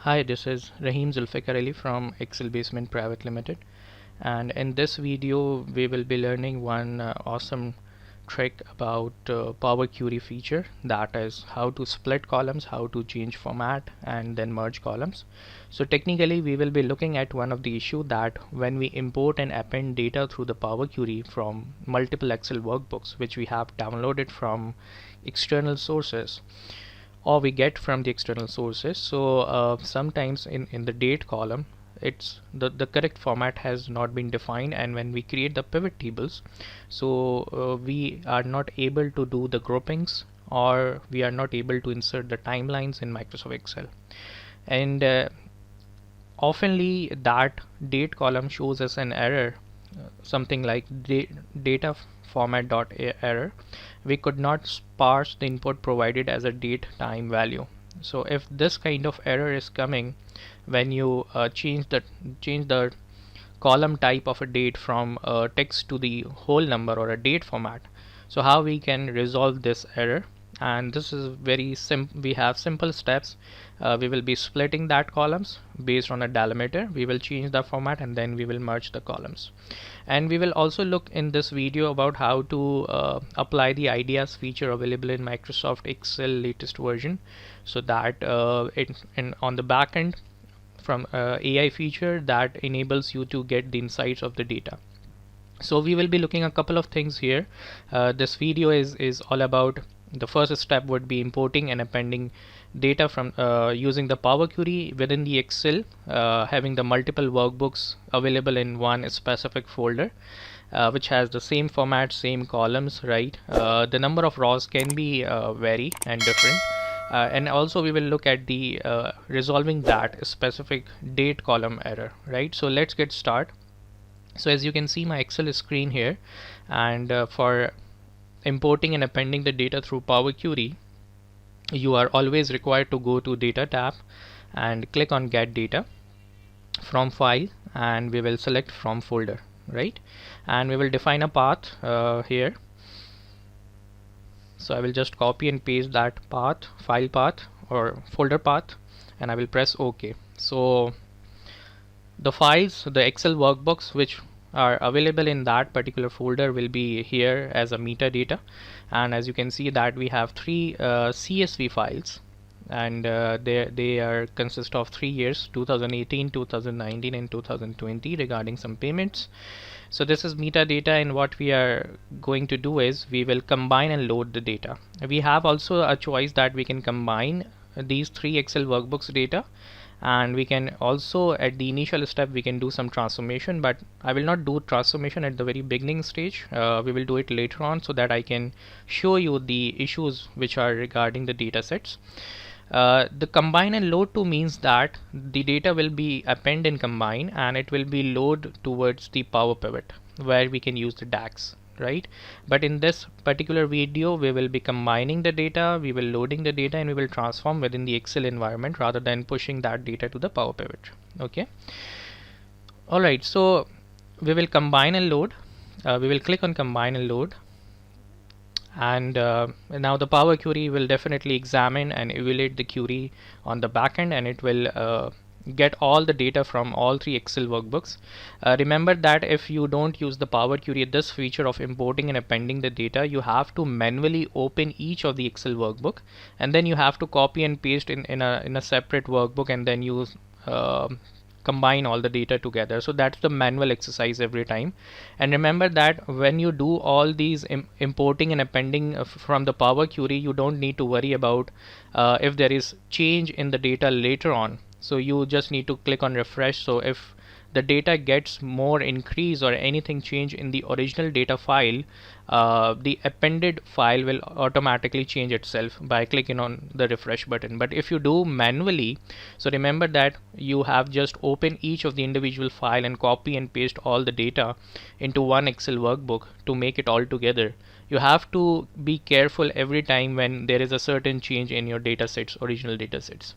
Hi, this is Rahim Zulfikar Ali from Excel Basement Private Limited, and in this video we will be learning one awesome trick about Power Query feature, that is how to split columns, how to change format and then merge columns. So technically we will be looking at one of the issue that when we import and append data through the Power Query from multiple Excel workbooks which we have downloaded from external sources, or we get from the external sources. So sometimes in the date column, it's the correct format has not been defined, and when we create the pivot tables, so we are not able to do the groupings, or we are not able to insert the timelines in Microsoft Excel. And oftenly that date column shows us an error, something like DataFormat.Error. We could not parse the input provided as a date time value. So if this kind of error is coming when you change the column type of a date from text to the whole number or a date format, so how we can resolve this error? And this is very simple. We have simple steps. We will be splitting that columns based on a delimiter. We will change the format and then we will merge the columns. And we will also look in this video about how to apply the ideas feature available in Microsoft Excel latest version, so that on the back end from AI feature that enables you to get the insights of the data. So we will be looking a couple of things here. This video is all about, the first step would be importing and appending data from using the Power Query within the Excel, having the multiple workbooks available in one specific folder, which has the same format, same columns, right? The number of rows can be vary and different. And also we will look at the resolving that specific date column error, right? So let's get started. So as you can see my Excel screen here, and for importing and appending the data through Power Query, you are always required to go to Data tab and click on Get Data from File, and we will select from Folder, right? And we will define a path here. So I will just copy and paste that path, file path or folder path, and I will press OK. So the files, the Excel workbooks which are available in that particular folder will be here as a metadata, and as you can see that we have three CSV files, and they are consist of 3 years, 2018, 2019 and 2020, regarding some payments. So this is metadata, and what we are going to do is we will combine and load the data. We have also a choice that we can combine these three Excel workbooks data, and we can also at the initial step we can do some transformation, but I will not do transformation at the very beginning stage. We will do it later on so that I can show you the issues which are regarding the data sets. The combine and load to means that the data will be append and combine, and it will be load towards the Power Pivot where we can use the DAX, right? But in this particular video we will be combining the data, we will loading the data, and we will transform within the Excel environment rather than pushing that data to the Power Pivot. Okay, alright, so we will combine and load. We will click on combine and load, and now the Power Query will definitely examine and evaluate the query on the back end, and it will get all the data from all three Excel workbooks. Remember that if you don't use the Power Query, this feature of importing and appending the data, you have to manually open each of the Excel workbook, and then you have to copy and paste in a separate workbook, and then use combine all the data together. So that's the manual exercise every time. And remember that when you do all these importing and appending from the Power Query, you don't need to worry about if there is change in the data later on. So you just need to click on refresh. So if the data gets more increase or anything change in the original data file, the appended file will automatically change itself by clicking on the refresh button. But if you do manually, so remember that you have just open each of the individual file and copy and paste all the data into one Excel workbook to make it all together. You have to be careful every time when there is a certain change in your data sets, original data sets.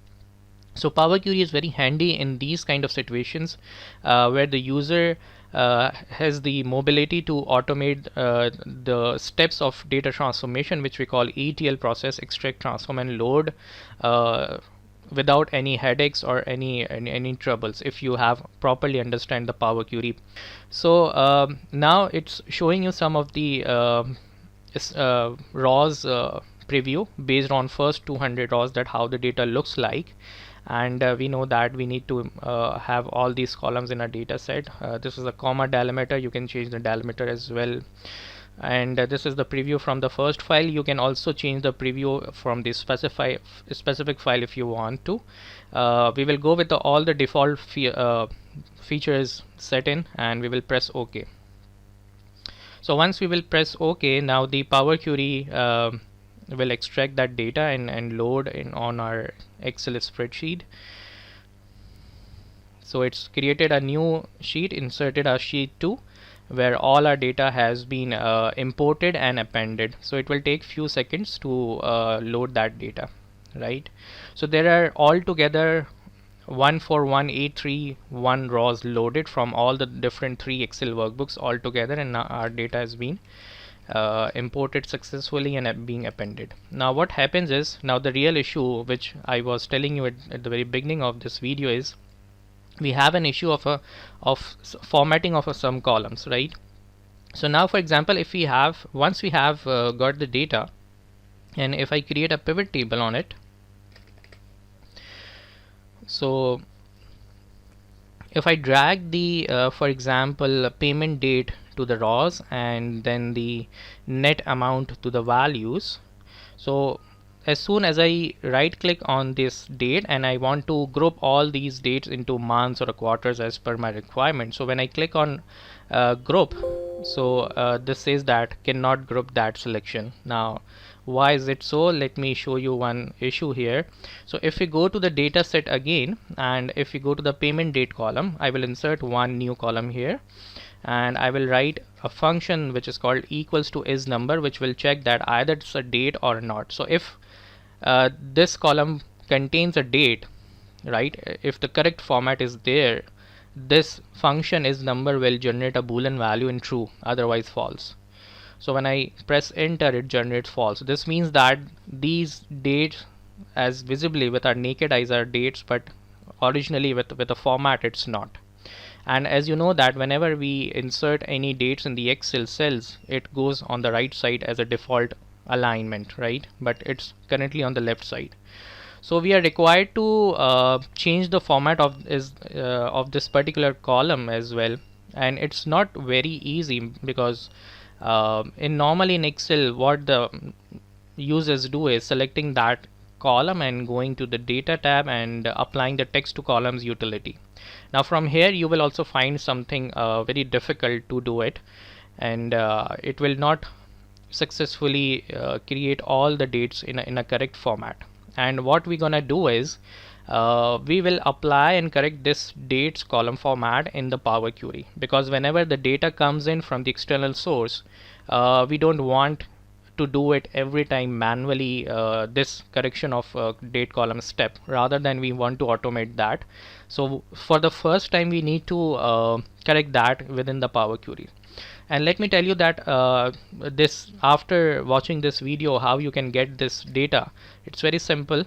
So Power Query is very handy in these kind of situations where the user has the mobility to automate the steps of data transformation, which we call ETL process, extract, transform and load without any headaches or any troubles if you have properly understand the Power Query. So now it's showing you some of the raws preview based on first 200 raws, that how the data looks like. And we know that we need to have all these columns in a data set. This is a comma delimiter. You can change the delimiter as well. And this is the preview from the first file. You can also change the preview from the specific file if you want to. We will go with all the default features set in, and we will press OK. So once we will press OK, now the Power Query will extract that data and load in on our Excel spreadsheet. So it's created a new sheet, inserted a sheet 2, where all our data has been imported and appended. So it will take few seconds to load that data, right? So there are altogether 141,831 raws loaded from all the different 3 Excel workbooks altogether, and now our data has been imported successfully and being appended. Now what happens is, now the real issue which I was telling you at the very beginning of this video is, we have an issue of formatting of some columns, right? So now, for example, if we have once we have got the data, and if I create a pivot table on it, so if I drag the for example payment date to the raws and then the net amount to the values, so as soon as I right click on this date and I want to group all these dates into months or quarters as per my requirement, so when I click on group, so this says that cannot group that selection. Now why is it so? Let me show you one issue here. So if we go to the data set again, and if we go to the payment date column, I will insert one new column here, and I will write a function which is called equals to is number, which will check that either it's a date or not. So if this column contains a date, right, if the correct format is there, this function is number will generate a boolean value in true, otherwise false. So when I press enter, it generates false. This means that these dates as visibly with our naked eyes are dates, but originally with a format it's not. And as you know that whenever we insert any dates in the Excel cells, it goes on the right side as a default alignment, right? But it's currently on the left side. So we are required to change the format of this particular column as well, and it's not very easy because normally in Excel what the users do is selecting that column and going to the data tab and applying the text to columns utility. Now from here you will also find something very difficult to do it, and it will not successfully create all the dates in a correct format. And what we're gonna do is we will apply and correct this dates column format in the Power Query, because whenever the data comes in from the external source, we don't want to do it every time manually, this correction of date column step, rather than we want to automate that. So for the first time we need to correct that within the Power Query. And let me tell you that this, after watching this video, how you can get this data. It's very simple.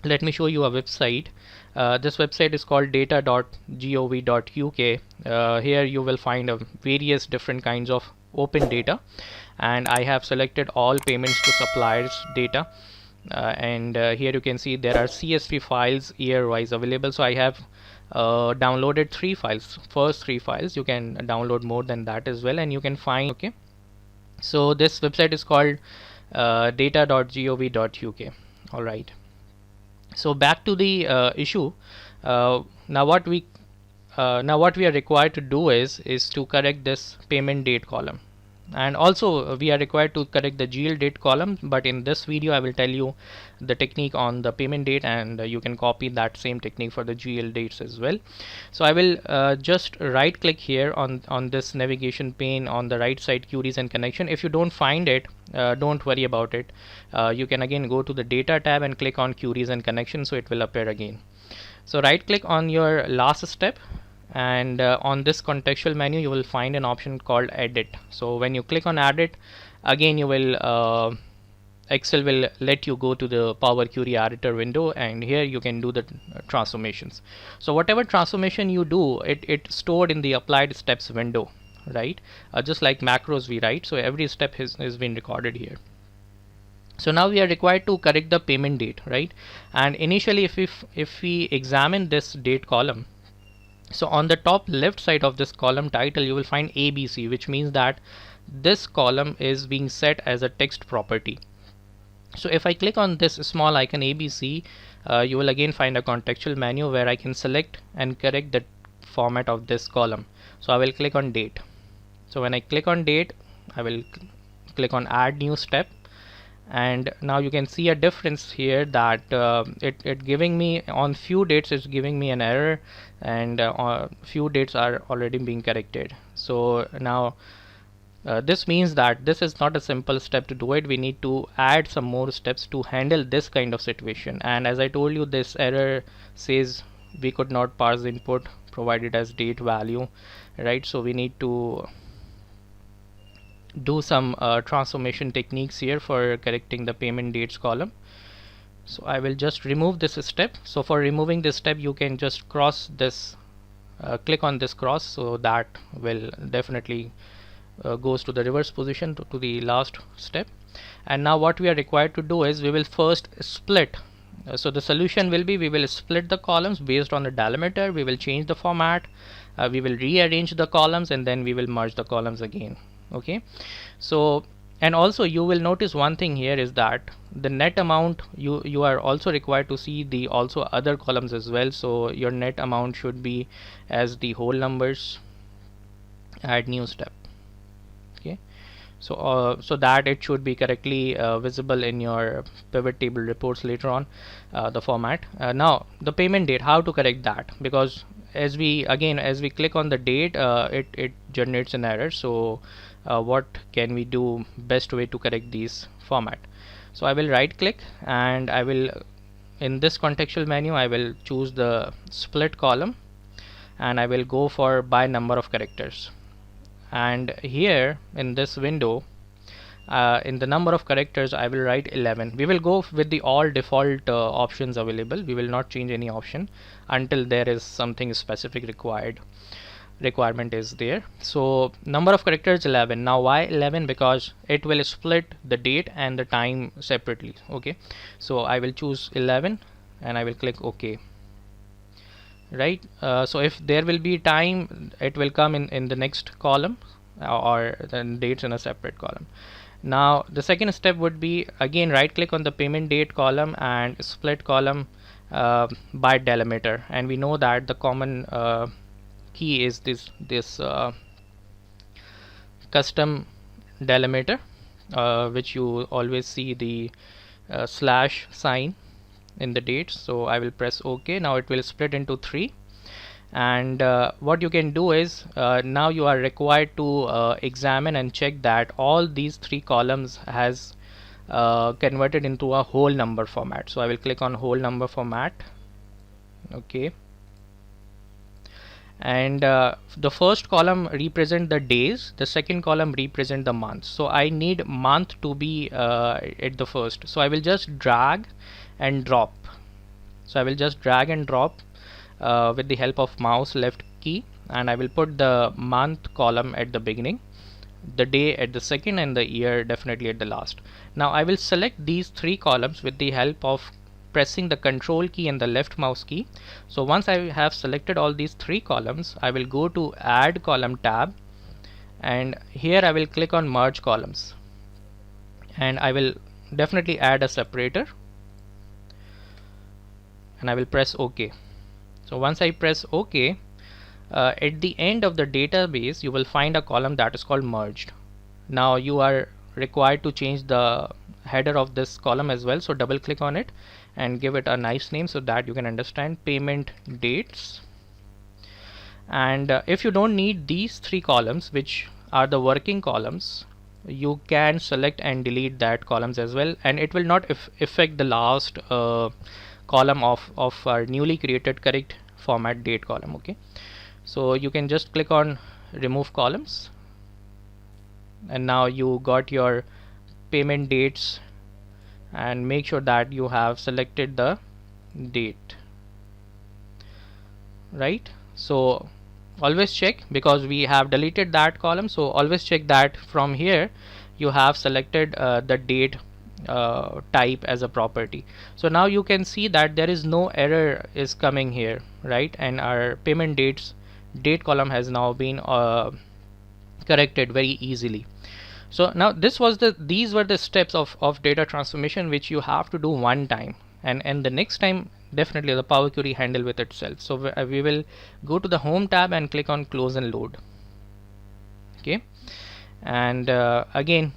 Let me show you a website. This website is called data.gov.uk. Here you will find various different kinds of open data, and I have selected all payments to suppliers data, and here you can see there are CSV files year wise available. So I have downloaded 3 files, first 3 files. You can download more than that as well, and you can find, okay. So this website is called data.gov.uk. all right, so back to the issue. Now what we are required to do is to correct this payment date column, and also we are required to correct the GL date column, but in this video I will tell you the technique on the payment date, and you can copy that same technique for the GL dates as well. So I will just right click here on this navigation pane on the right side, queries and connection. If you don't find it, don't worry about it. You can again go to the data tab and click on queries and connection, so it will appear again. So right click on your last step, and on this contextual menu you will find an option called edit. So when you click on edit, again you will Excel will let you go to the Power Query editor window, and here you can do the transformations. So whatever transformation you do, it's stored in the applied steps window, right? Just like macros we write, so every step has been recorded here. So now we are required to correct the payment date, right? And initially if we examine this date column, so on the top left side of this column title you will find ABC, which means that this column is being set as a text property. So if I click on this small icon ABC, you will again find a contextual menu where I can select and correct the format of this column. So I will click on date. So when I click on date, I will click on add new step, and now you can see a difference here that it giving me on few dates, it's giving me an error, and few dates are already being corrected. So now this means that this is not a simple step to do it. We need to add some more steps to handle this kind of situation. And as I told you, this error says we could not parse the input provided as date value, right? So we need to do some transformation techniques here for correcting the payment dates column. So I will just remove this step. So for removing this step, you can just cross this, click on this cross, so that will definitely goes to the reverse position to the last step. And now what we are required to do is we will first split. So the solution will be, we will split the columns based on the delimiter, we will change the format, we will rearrange the columns, and then we will merge the columns again. Okay, so and also you will notice one thing here is that the net amount, you are also required to see the also other columns as well. So your net amount should be as the whole numbers. Add new step. Okay, so so that it should be correctly visible in your pivot table reports later on, the format. Now the payment date, how to correct that, because as we click on the date, it generates an error. So what can we do, best way to correct these format? So I will right click, and I will, in this contextual menu, I will choose the split column, and I will go for by number of characters. And here in this window, in the number of characters, I will write 11. We will go with the all default options available. We will not change any option until there is something specific requirement is there. So number of characters 11. Now why 11? Because it will split the date and the time separately. Okay, so I will choose 11 and I will click OK. Right, so if there will be time, it will come in the next column, or then dates in a separate column. Now the second step would be, again right click on the payment date column and split column by delimiter, and we know that the common key is this custom delimiter, which you always see the slash sign in the dates. So I will press OK. Now it will split into 3, and what you can do is now you are required to examine and check that all these 3 columns has converted into a whole number format. So I will click on whole number format. Okay, and the first column represent the days, the second column represent the months. So I need month to be at the first, so I will just drag and drop. So I will just drag and drop with the help of mouse left key, and I will put the month column at the beginning, the day at the second, and the year definitely at the last. Now I will select these 3 columns with the help of pressing the control key and the left mouse key. So once I have selected all these 3 columns, I will go to add column tab, and here I will click on merge columns, and I will definitely add a separator, and I will press OK. So once I press OK, at the end of the database you will find a column that is called merged. Now you are required to change the header of this column as well, so double click on it and give it a nice name so that you can understand payment dates. And if you don't need these 3 columns, which are the working columns, you can select and delete that columns as well, and it will not affect the last column of our newly created correct format date column. Okay, so you can just click on remove columns, and now you got your payment dates and make sure that you have selected the date, right? So always check, because we have deleted that column, so always check that from here you have selected the date type as a property. So now you can see that there is no error is coming here, right? And our payment date column has now been corrected very easily. So now these were the steps of data transformation which you have to do one time, and the next time definitely the Power Query handle with itself. So we will go to the home tab and click on close and load. Okay, and again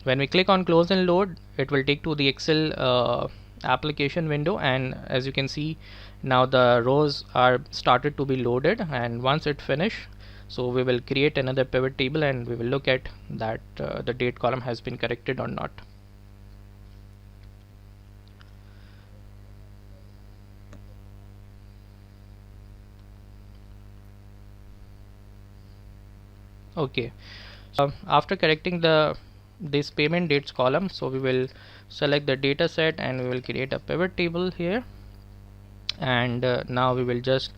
when we click on close and load, it will take to the Excel application window, and as you can see now the rows are started to be loaded, and once it finish, so we will create another pivot table and we will look at that the date column has been corrected or not. Okay, so after correcting this payment dates column, so we will select the data set and we will create a pivot table here, and now we will just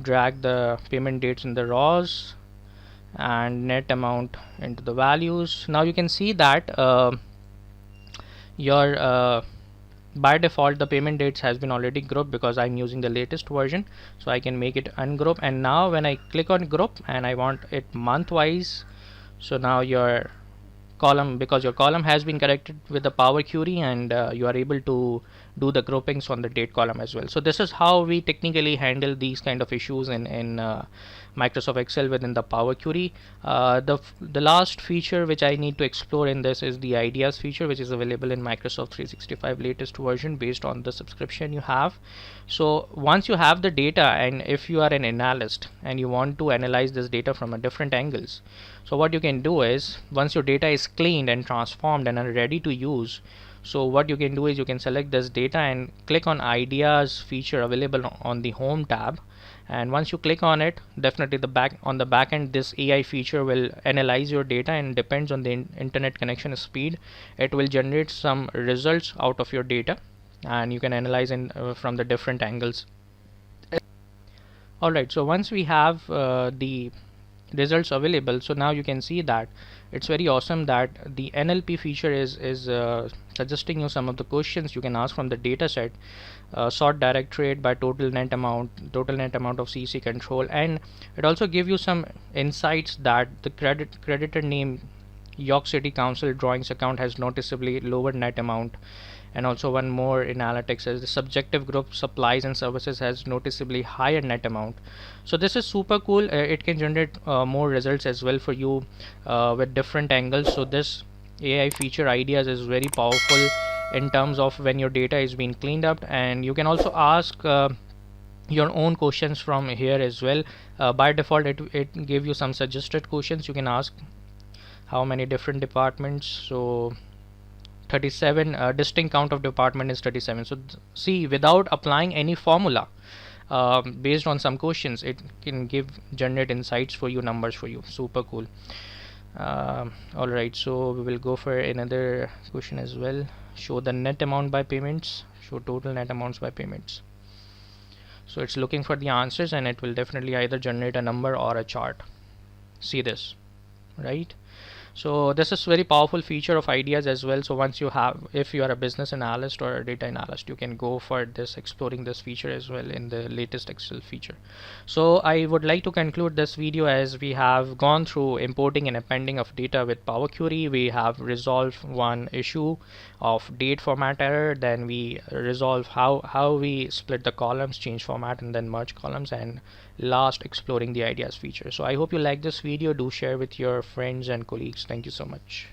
drag the payment dates in the rows and net amount into the values. Now you can see that your by default the payment dates has been already grouped because I'm using the latest version, so I can make it ungroup. And now when I click on group and I want it month wise, so now your column, because your column has been corrected with the Power Query, and you are able to do the groupings on the date column as well. So this is how we technically handle these kind of issues in Microsoft Excel within the Power Query. The last feature which I need to explore in this is the ideas feature, which is available in Microsoft 365 latest version based on the subscription you have. So once you have the data, and if you are an analyst and you want to analyze this data from a different angles, so what you can do is, once your data is cleaned and transformed and are ready to use, so what you can do is you can select this data and click on ideas feature available on the home tab, and once you click on it, definitely on the back end this AI feature will analyze your data, and depends on the internet connection speed, it will generate some results out of your data, and you can analyze from the different angles. Alright, so once we have the results available, so now you can see that it's very awesome that the NLP feature is suggesting you some of the questions you can ask from the data set, sort direct trade by total net amount of CC control, and it also give you some insights that the creditor name York City Council drawings account has noticeably lower net amount, and also one more analytics as the subjective group supplies and services has noticeably higher net amount. So this is super cool. It can generate more results as well for you with different angles. So this AI feature ideas is very powerful in terms of when your data is being cleaned up, and you can also ask your own questions from here as well. By default it give you some suggested questions. You can ask how many different departments, so 37 distinct count of department is 37. So see, without applying any formula, based on some questions, it can generate insights for you, numbers for you. Super cool. Alright, so we will go for another question as well. Show the net amount by payments, show total net amounts by payments. So it's looking for the answers, and it will definitely either generate a number or a chart. See this, right? So this is very powerful feature of ideas as well. So once you have, if you are a business analyst or a data analyst, you can go for this, exploring this feature as well in the latest Excel feature. So I would like to conclude this video as we have gone through importing and appending of data with Power Query. We have resolved one issue of date format error, then we resolve how we split the columns, change format, and then merge columns, and last exploring the ideas feature. So I hope you like this video. Do share with your friends and colleagues. Thank you so much.